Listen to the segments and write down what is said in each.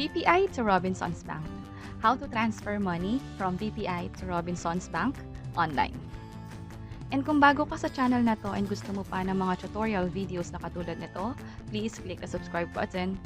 BPI to Robinsons Bank. How to transfer money from BPI to Robinsons Bank online. And kung bago ka sa channel na to and gusto mo pa ng mga tutorial videos na katulad nito, please click the subscribe button.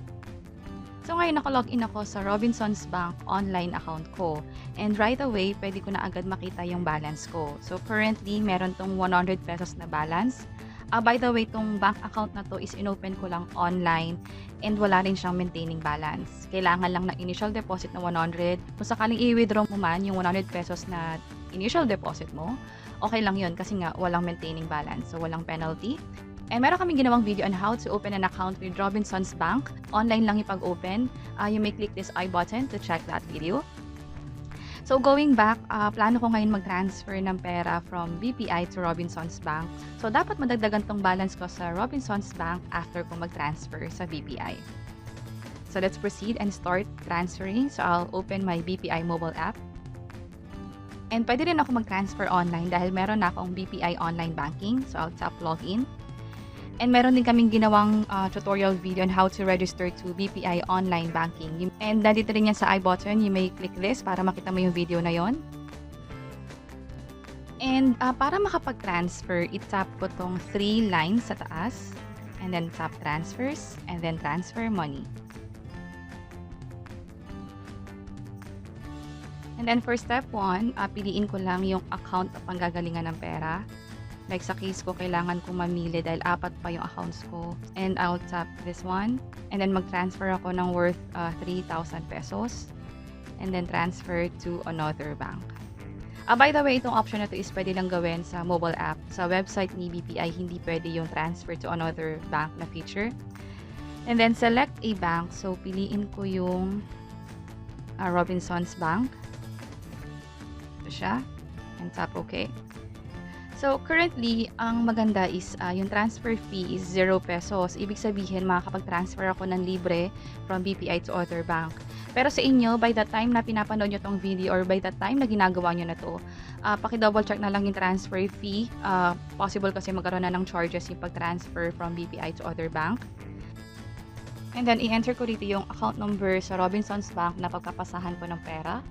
So ngayon nakalogin ako sa Robinsons Bank online account ko. And right away, pwede ko na agad makita yung balance ko. So currently, meron tong 100 pesos na balance. By the way, tong bank account na to is inopen ko lang online and wala rin siyang maintaining balance. Kailangan lang ng initial deposit na 100. Kung sakaling i-withdraw mo man yung 100 pesos na initial deposit mo, okay lang yun kasi nga walang maintaining balance. So walang penalty. And meron kaming ginawang video on how to open an account with Robinsons Bank. Online lang ipag-open. You may click this I button to check that video. So going back, plano ko ngayon mag-transfer ng pera from BPI to Robinsons Bank. So dapat madagdagan tong balance ko sa Robinsons Bank after ko mag-transfer sa BPI. So let's proceed and start transferring. So I'll open my BPI Mobile App. And pwede rin ako mag-transfer online dahil meron na akong BPI Online Banking. So I'll tap Login. And meron din kaming ginawang tutorial video on how to register to BPI Online Banking. And nandito rin yan sa I button. You may click this para makita mo yung video na yon. And para makapag-transfer, itap ko tong 3 lines sa taas. And then tap Transfers. And then Transfer Money. And then for step 1, piliin ko lang yung account na panggagalingan ng pera. Like sa case ko, kailangan kong mamili dahil 4 pa yung accounts ko. And I'll tap this one. And then mag-transfer ako ng worth 3,000 pesos. And then transfer to another bank. By the way, itong option na to is pwede lang gawin sa mobile app. Sa website ni BPI, hindi pwede yung transfer to another bank na feature. And then select a bank. So piliin ko yung Robinsons Bank. Ito siya. And tap OK. So, currently, ang maganda is yung transfer fee is 0 pesos. Ibig sabihin, makakapag-transfer ako ng libre from BPI to other bank. Pero sa inyo, by the time na pinapanood nyo tong video or by the time na ginagawa nyo na to, paki-double check na lang yung transfer fee. Possible kasi magkaroon na ng charges yung pag-transfer from BPI to other bank. And then, i-enter ko dito yung account number sa Robinsons Bank na pagpapasahan ko ng pera.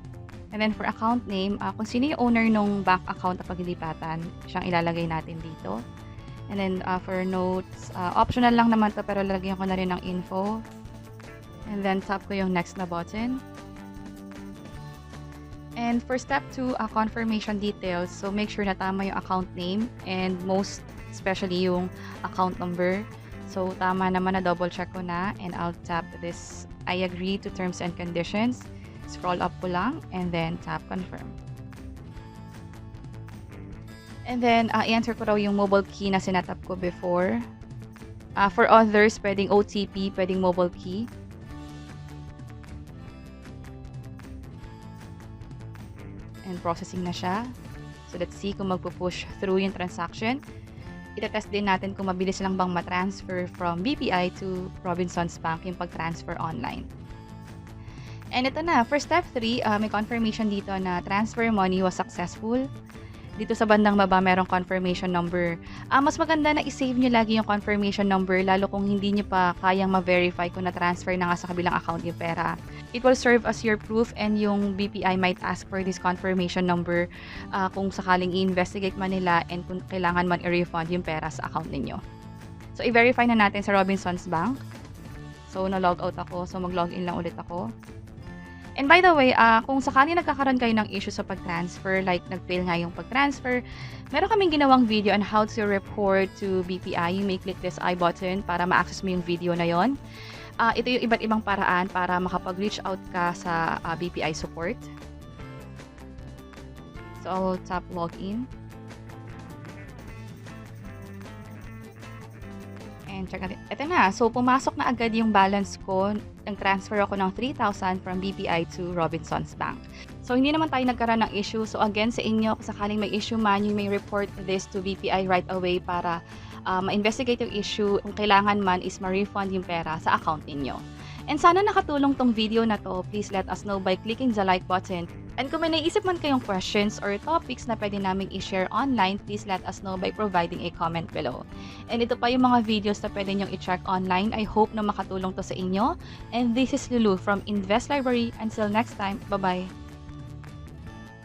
And then for account name, kung sino yung owner ng bank account na paglilipatan, siyang ilalagay natin dito. And then for notes, optional lang naman to pero lalagyan ko na rin ng info. And then tap ko yung next na button. And for step 2, confirmation details. So make sure na tama yung account name and most especially yung account number. So tama naman na double check ko na and I'll tap this I agree to terms and conditions. Scroll up ko lang and then tap confirm. And then i-enter ko raw yung mobile key na sinatap ko before. For others, pwedeng OTP, pwedeng mobile key. And processing na siya. So let's see kung magpo-push through yung transaction. Itatest din natin kung mabilis lang bang matransfer from BPI to Robinsons Bank yung pag-transfer online. And ito na, for step 3, may confirmation dito na transfer money was successful. Dito sa bandang baba, merong confirmation number. Mas maganda na i-save nyo lagi yung confirmation number, lalo kung hindi nyo pa kayang ma-verify kung na-transfer na nga sa kabilang account yung pera. It will serve as your proof and yung BPI might ask for this confirmation number kung sakaling i-investigate man nila and kung kailangan man i-refund yung pera sa account ninyo. So, i-verify na natin sa Robinsons Bank. So, na-log out ako. So, mag-login lang ulit ako. And by the way, kung sakali nagkakaroon kayo ng issue sa pag-transfer, like nag-fail nga yung pag-transfer, meron kaming ginawang video on how to report to BPI. You may click this I button para ma-access mo yung video na yon. Ito yung iba't ibang paraan para makapag-reach out ka sa BPI support. So, I'll tap login. And check natin. Ito na. So, pumasok na agad yung balance ko. Nag-transfer ako ng 3,000 from BPI to Robinsons Bank. So, hindi naman tayo nagkaroon ng issue. So, again, sa inyo, kung sakaling may issue man, you may report this to BPI right away para ma-investigate yung issue. Kung kailangan man is ma-refund yung pera sa account ninyo. And sana nakatulong tong video na to. Please let us know by clicking the like button. And kung may naisip man kayong questions or topics na pwede naming i-share online, please let us know by providing a comment below. And ito pa yung mga videos na pwede nyong i-check online. I hope na makatulong to sa inyo. And this is Lulu from Invest Library. Until next time, bye-bye!